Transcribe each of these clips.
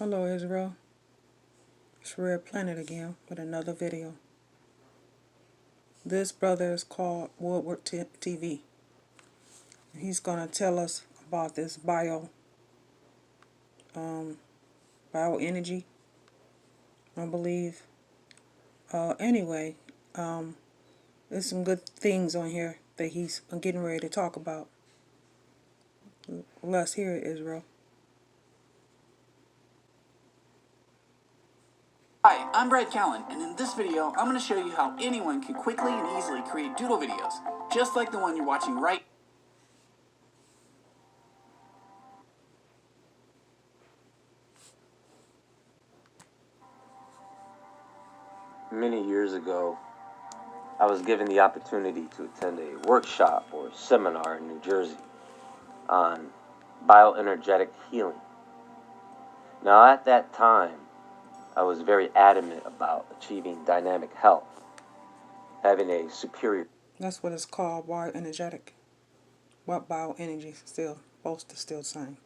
Hello Israel, it's Red Planet again with another video. This brother is called Woodward TV. He's going to tell us about this bioenergy, I believe. Anyway, there's some good things on here that he's getting ready to talk about. Let's hear it, Israel. Hi, I'm Brad Callen, and in this video, I'm going to show you how anyone can quickly and easily create doodle videos, just like the one you're watching right now. Many years ago, I was given the opportunity to attend a workshop or seminar in New Jersey on bioenergetic healing. Now, at that time, I was very adamant about achieving dynamic health, having a superior. That's what it's called, bioenergetic. What bioenergy still, both are still saying.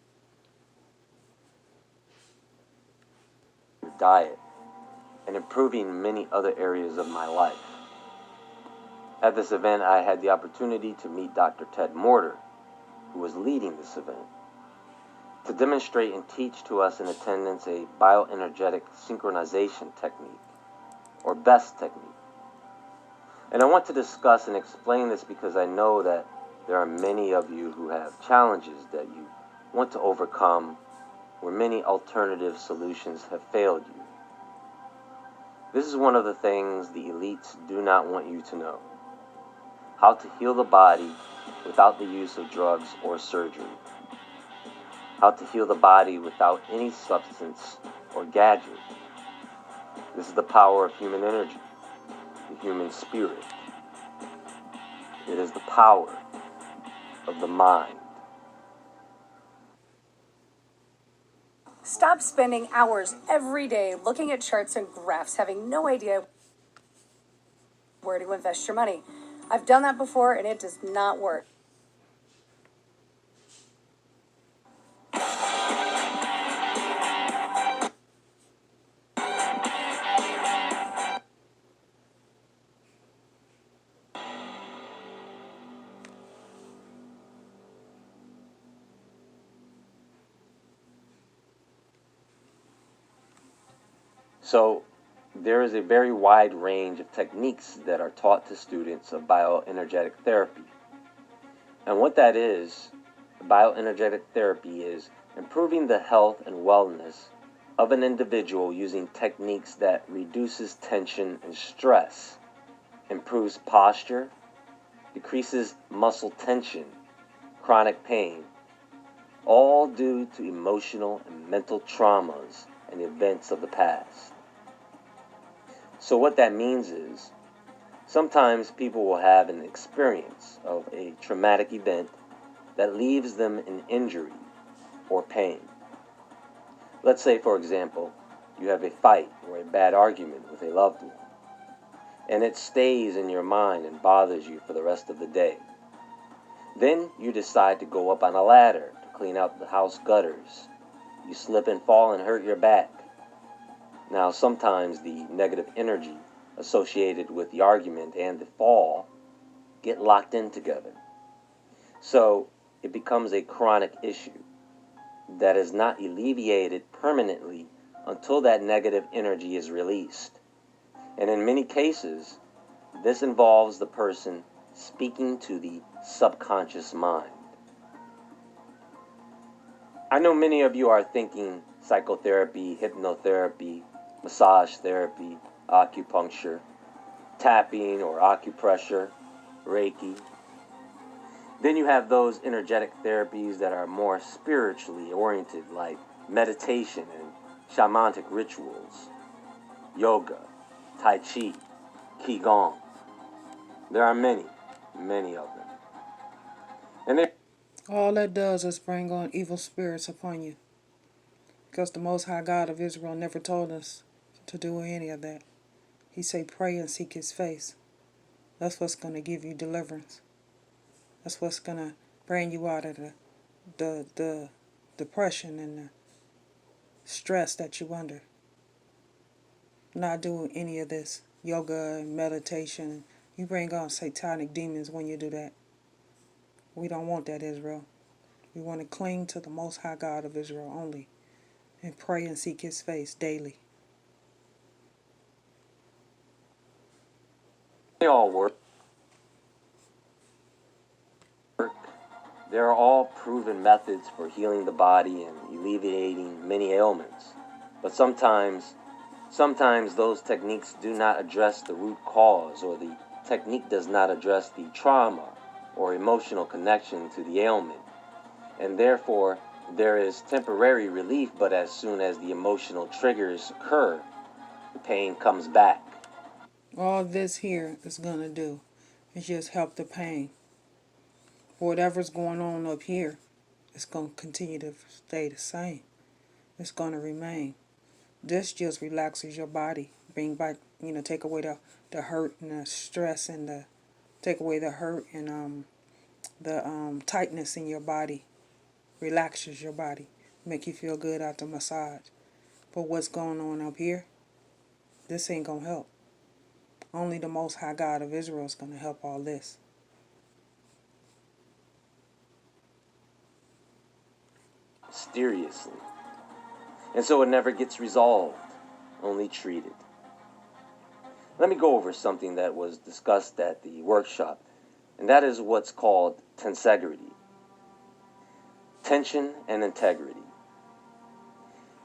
Diet and improving many other areas of my life. At this event, I had the opportunity to meet Dr. Ted Morter, who was leading this event, to demonstrate and teach to us in attendance a bioenergetic synchronization technique, or BEST technique. And I want to discuss and explain this because I know that there are many of you who have challenges that you want to overcome, where many alternative solutions have failed you. This is one of the things the elites do not want you to know: how to heal the body without the use of drugs or surgery. How to heal the body without any substance or gadget. This is the power of human energy, the human spirit. It is the power of the mind. Stop spending hours every day looking at charts and graphs, having no idea where to invest your money. I've done that before and it does not work. So there is a very wide range of techniques that are taught to students of bioenergetic therapy. And what that is, bioenergetic therapy is improving the health and wellness of an individual using techniques that reduces tension and stress, improves posture, decreases muscle tension, chronic pain, all due to emotional and mental traumas and events of the past. So what that means is, sometimes people will have an experience of a traumatic event that leaves them in injury or pain. Let's say, for example, you have a fight or a bad argument with a loved one, and it stays in your mind and bothers you for the rest of the day. Then you decide to go up on a ladder to clean out the house gutters. You slip and fall and hurt your back. Now, sometimes the negative energy associated with the argument and the fall get locked in together. So it becomes a chronic issue that is not alleviated permanently until that negative energy is released. And in many cases, this involves the person speaking to the subconscious mind. I know many of you are thinking psychotherapy, hypnotherapy, massage therapy, acupuncture, tapping or acupressure, Reiki. Then you have those energetic therapies that are more spiritually oriented, like meditation and shamanic rituals, yoga, tai chi, qigong. There are many, many of them. And All that does is bring on evil spirits upon you. Because the Most High God of Israel never told us to do any of that. He said pray and seek His face. That's what's going to give you deliverance. That's what's going to bring you out of the depression and the stress that you under. Not doing any of this yoga and meditation. You bring on satanic demons when you do that. We don't want that, Israel. We want to cling to the Most High God of Israel only and pray and seek His face daily. They all work. There are all proven methods for healing the body and alleviating many ailments. But sometimes those techniques do not address the root cause, or the technique does not address the trauma or emotional connection to the ailment. And therefore, there is temporary relief, but as soon as the emotional triggers occur, the pain comes back. All this here is going to do is just help the pain. Whatever's going on up here, it's going to continue to stay the same. It's going to remain. This just relaxes your body. Bring back, take away the hurt and the stress, and take away the hurt and the tightness in your body. Relaxes your body. Make you feel good after massage. But what's going on up here, this ain't going to help. Only the Most High God of Israel is going to help all this. Mysteriously. And so it never gets resolved, only treated. Let me go over something that was discussed at the workshop, and that is what's called tensegrity. Tension and integrity.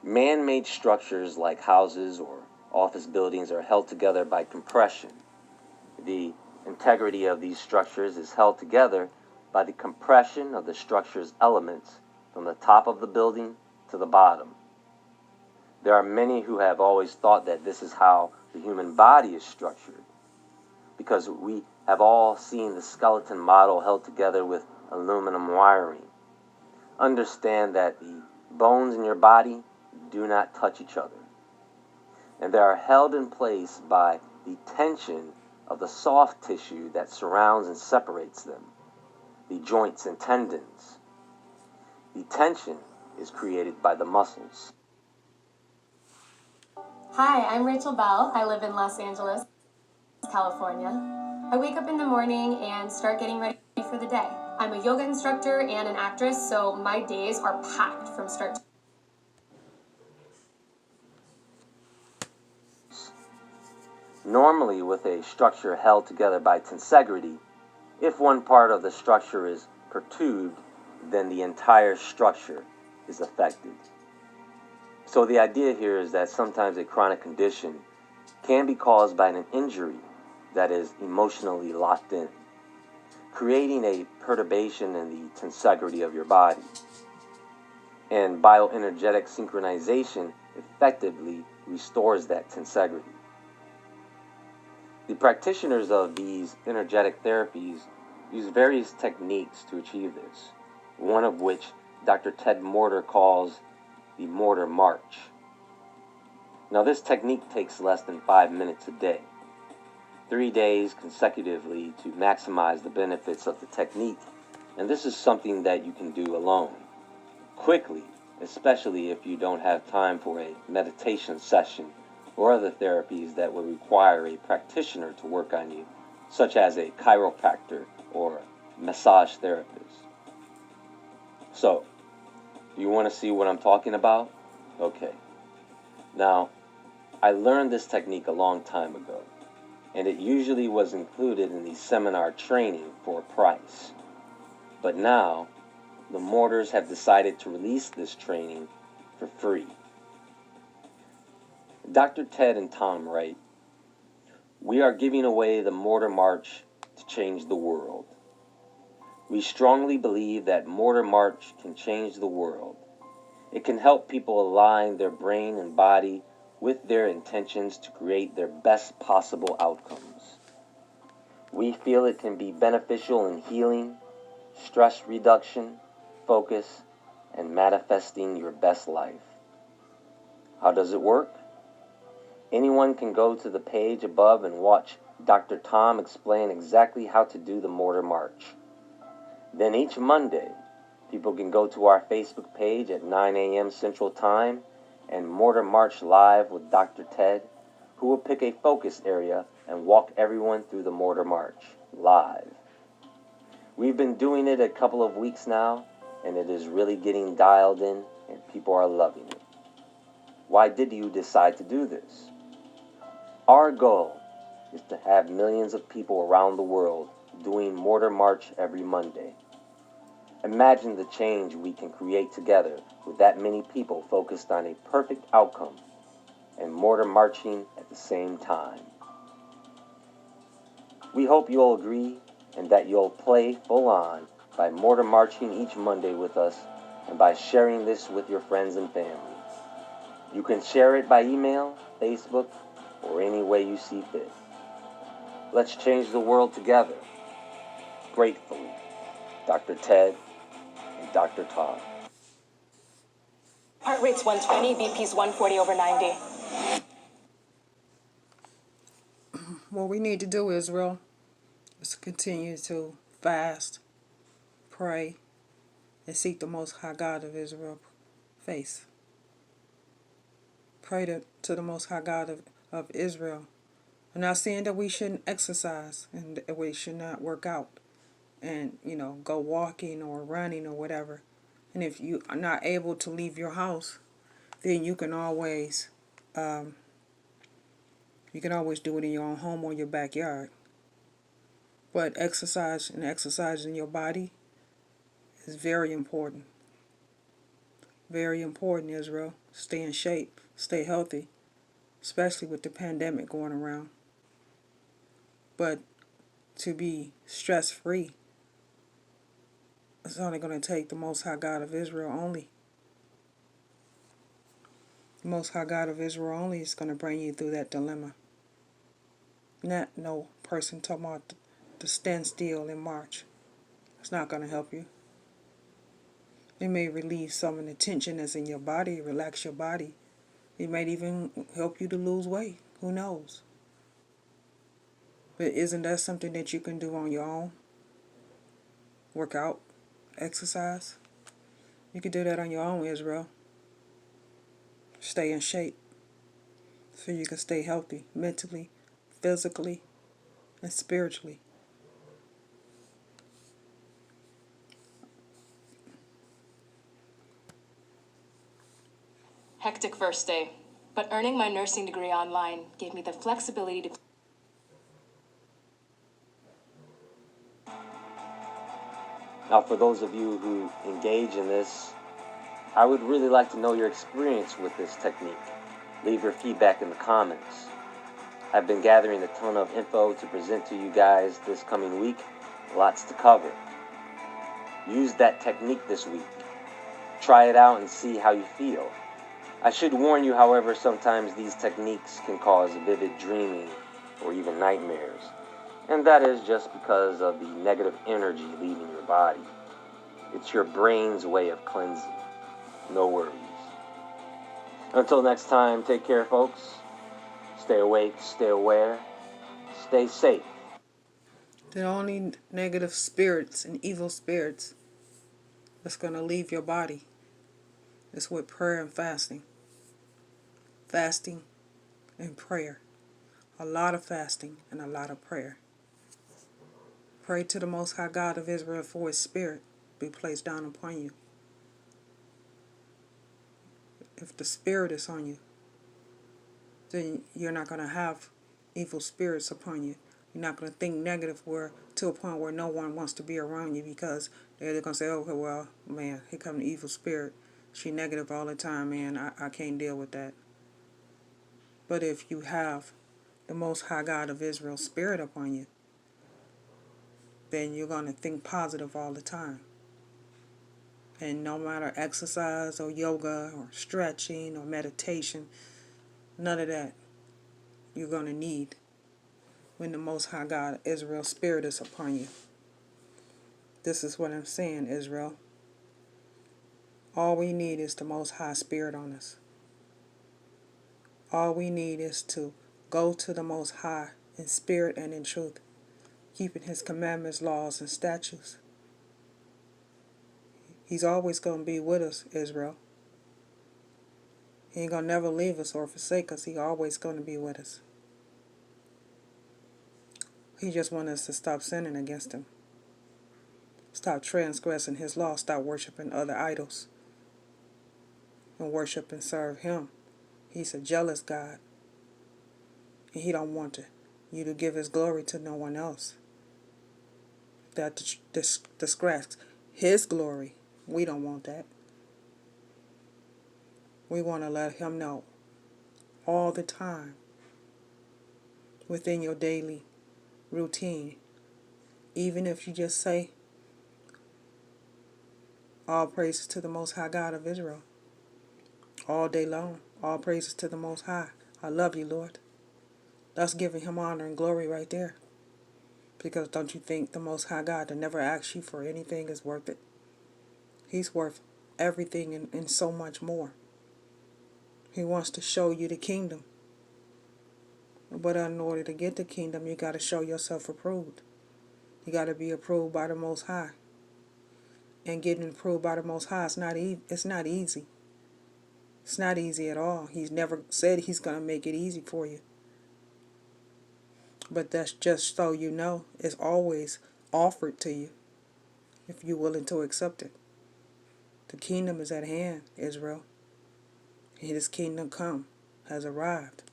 Man-made structures like houses or office buildings are held together by compression. The integrity of these structures is held together by the compression of the structure's elements from the top of the building to the bottom. There are many who have always thought that this is how the human body is structured, because we have all seen the skeleton model held together with aluminum wiring. Understand that the bones in your body do not touch each other, and they are held in place by the tension of the soft tissue that surrounds and separates them, the joints and tendons. The tension is created by the muscles. Hi, I'm Rachel Bell. I live in Los Angeles, California. I wake up in the morning and start getting ready for the day. I'm a yoga instructor and an actress, so my days are packed from start to Normally, with a structure held together by tensegrity, if one part of the structure is perturbed, then the entire structure is affected. So the idea here is that sometimes a chronic condition can be caused by an injury that is emotionally locked in, creating a perturbation in the tensegrity of your body. And bioenergetic synchronization effectively restores that tensegrity. The practitioners of these energetic therapies use various techniques to achieve this, one of which Dr. Ted Morter calls the Morter March. Now, this technique takes less than 5 minutes a day, 3 days consecutively to maximize the benefits of the technique, and this is something that you can do alone, quickly, especially if you don't have time for a meditation session or other therapies that would require a practitioner to work on you, such as a chiropractor or massage therapist. So, you want to see what I'm talking about? Okay. Now, I learned this technique a long time ago, and it usually was included in the seminar training for a price. But now, the Morters have decided to release this training for free. Dr. Ted and Tom write, "We are giving away the Morter March to change the world. We strongly believe that Morter March can change the world. It can help people align their brain and body with their intentions to create their best possible outcomes. We feel it can be beneficial in healing, stress reduction, focus, and manifesting your best life." How does it work? Anyone can go to the page above and watch Dr. Tom explain exactly how to do the Morter March. Then each Monday, people can go to our Facebook page at 9 a.m. Central Time and Mortar March Live with Dr. Ted, who will pick a focus area and walk everyone through the Mortar March live. We've been doing it a couple of weeks now, and it is really getting dialed in, and people are loving it. Why did you decide to do this? Our goal is to have millions of people around the world doing Mortar March every Monday. Imagine the change we can create together with that many people focused on a perfect outcome and mortar marching at the same time. We hope you'll agree and that you'll play full on by mortar marching each Monday with us and by sharing this with your friends and family. You can share it by email, Facebook, or any way you see fit. Let's change the world together. Gratefully, Dr. Ted and Dr. Todd. Heart rate's 120, BP's 140 over 90. What we need to do, Israel, is to continue to fast, pray, and seek the Most High God of Israel face. Pray to the Most High God of Israel. I'm not saying that we shouldn't exercise and that we should not work out and, go walking or running or whatever. And if you are not able to leave your house, then you can always do it in your own home or your backyard. But exercising your body is very important. Very important, Israel. Stay in shape, stay healthy, especially with the pandemic going around. But to be stress-free, it's only going to take the Most High God of Israel only. The Most High God of Israel only is going to bring you through that dilemma. Not no person talking about to stand still and march. It's not going to help you. It may relieve some of the tension that's in your body, relax your body. It might even help you to lose weight. Who knows? But isn't that something that you can do on your own? Work out, exercise. You can do that on your own, Israel. Stay in shape so you can stay healthy mentally, physically, and spiritually. Hectic first day, but earning my nursing degree online gave me the flexibility to... Now, for those of you who engage in this, I would really like to know your experience with this technique. Leave your feedback in the comments. I've been gathering a ton of info to present to you guys this coming week. Lots to cover. Use that technique this week. Try it out and see how you feel. I should warn you, however, sometimes these techniques can cause vivid dreaming or even nightmares. And that is just because of the negative energy leaving your body. It's your brain's way of cleansing. No worries. Until next time, take care, folks. Stay awake, stay aware, stay safe. The only negative spirits and evil spirits that's going to leave your body is with prayer and fasting. Fasting and prayer. A lot of fasting and a lot of prayer. Pray to the Most High God of Israel for His Spirit be placed down upon you. If the Spirit is on you, then you're not going to have evil spirits upon you. You're not going to think negative to a point where no one wants to be around you because they're going to say, oh, well, man, here comes the evil spirit. She negative all the time, man. I can't deal with that. But if you have the Most High God of Israel's Spirit upon you, then you're going to think positive all the time. And no matter exercise or yoga or stretching or meditation, none of that you're going to need when the Most High God, Israel's Spirit is upon you. This is what I'm saying, Israel. All we need is the Most High Spirit on us. All we need is to go to the Most High in spirit and in truth, keeping His commandments, laws, and statutes. He's always going to be with us, Israel. He ain't gonna never leave us or forsake us. He always gonna be with us. He just wants us to stop sinning against him. Stop transgressing his law. Stop worshiping other idols. And worship and serve him. He's a jealous God. And he don't want you to give his glory to no one else. That disgrace his glory. We don't want that. We want to let him know all the time within your daily routine. Even if you just say, all praises to the Most High God of Israel. All day long. All praises to the Most High. I love you, Lord. That's giving him honor and glory right there. Because don't you think the Most High God that never asks you for anything is worth it? He's worth everything and so much more. He wants to show you the kingdom. But in order to get the kingdom, you got to show yourself approved. You got to be approved by the Most High. And getting approved by the Most High, it's not easy. It's not easy at all. He's never said he's going to make it easy for you. But that's just so you know, it's always offered to you if you're willing to accept it. The kingdom is at hand, Israel. His kingdom come, has arrived.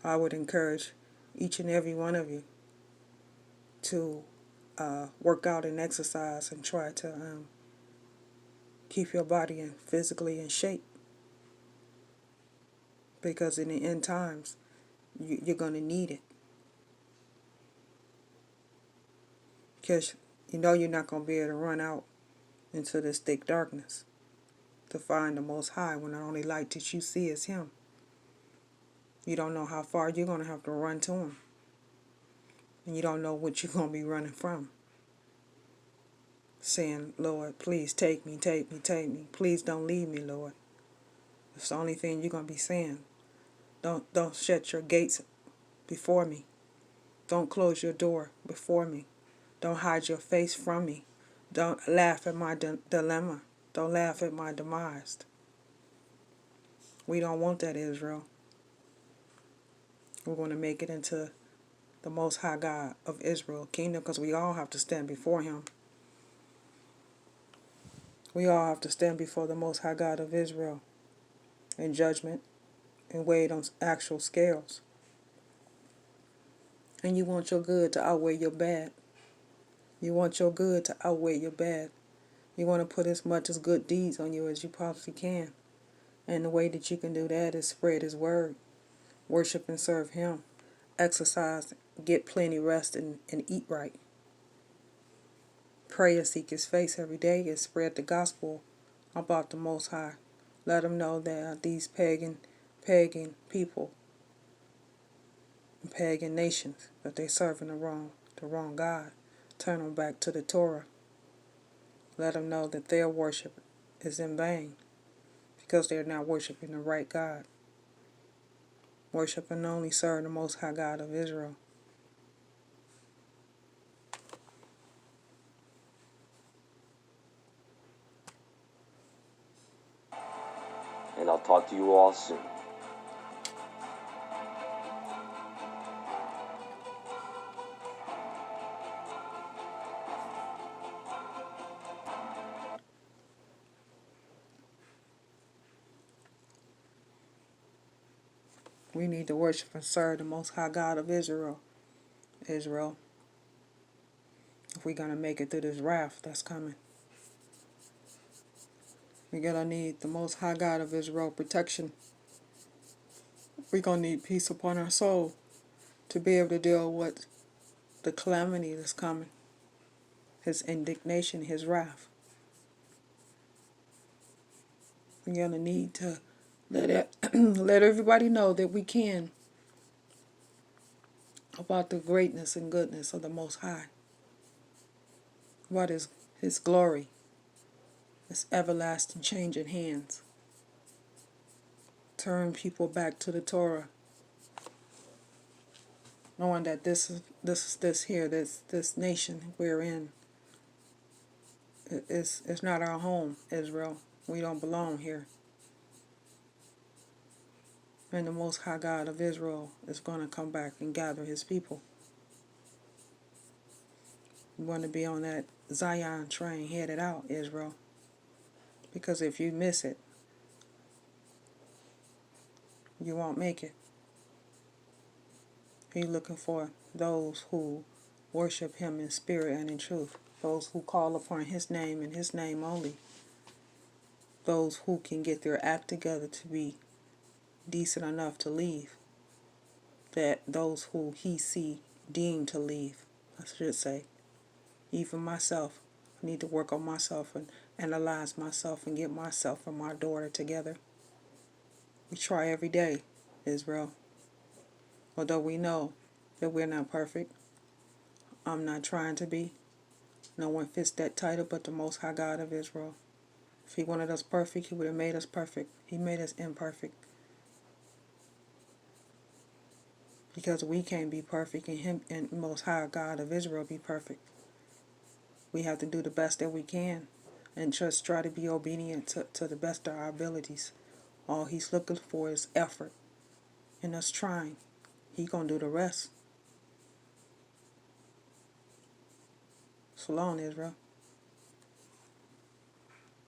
I would encourage each and every one of you to work out and exercise and try to keep your body physically in shape. Because in the end times, you're going to need it. Because you know you're not going to be able to run out into this thick darkness to find the Most High when the only light that you see is him. You don't know how far you're going to have to run to him. And you don't know what you're going to be running from. Saying, Lord, please take me, take me, take me. Please don't leave me, Lord. It's the only thing you're going to be saying. Don't shut your gates before me. Don't close your door before me. Don't hide your face from me. Don't laugh at my dilemma. Don't laugh at my demise. We don't want that, Israel. We're going to make it into the Most High God of Israel kingdom, because we all have to stand before him. We all have to stand before the Most High God of Israel in judgment and weighed on actual scales. And you want your good to outweigh your bad. You want your good to outweigh your bad. You want to put as much as good deeds on you as you possibly can. And the way that you can do that is spread his word. Worship and serve him. Exercise, get plenty rest, and eat right. Pray and seek his face every day and spread the gospel about the Most High. Let them know that these pagan people, pagan nations, that they serving the wrong God. Turn them back to the Torah. Let them know that their worship is in vain because they're not worshiping the right God. Worship and only serve the Most High God of Israel. And I'll talk to you all soon. We need to worship and serve the Most High God of Israel. If we're going to make it through this wrath that's coming. We're going to need the Most High God of Israel protection. We're going to need peace upon our soul to be able to deal with the calamity that's coming. His indignation, his wrath. We're going to need to let everybody know that we can about the greatness and goodness of the Most High. About his glory. His everlasting changing hands. Turn people back to the Torah. Knowing that this nation we're in is not our home, Israel. We don't belong here. And the Most High God of Israel is going to come back and gather his people. You want to be on that Zion train headed out, Israel. Because if you miss it, you won't make it. He's looking for those who worship him in spirit and in truth. Those who call upon his name and his name only. Those who can get their act together to be decent enough to leave. That those who he see deemed to leave, I should say. Even myself, I need to work on myself and analyze myself and get myself and my daughter together. We try every day, Israel. Although we know that we're not perfect. I'm not trying to be. No one fits that title but the Most High God of Israel. If he wanted us perfect, he would have made us perfect. He made us imperfect. Because we can't be perfect and him and Most High God of Israel be perfect. We have to do the best that we can and just try to be obedient to the best of our abilities. All he's looking for is effort and us trying. He gonna do the rest. So long, Israel.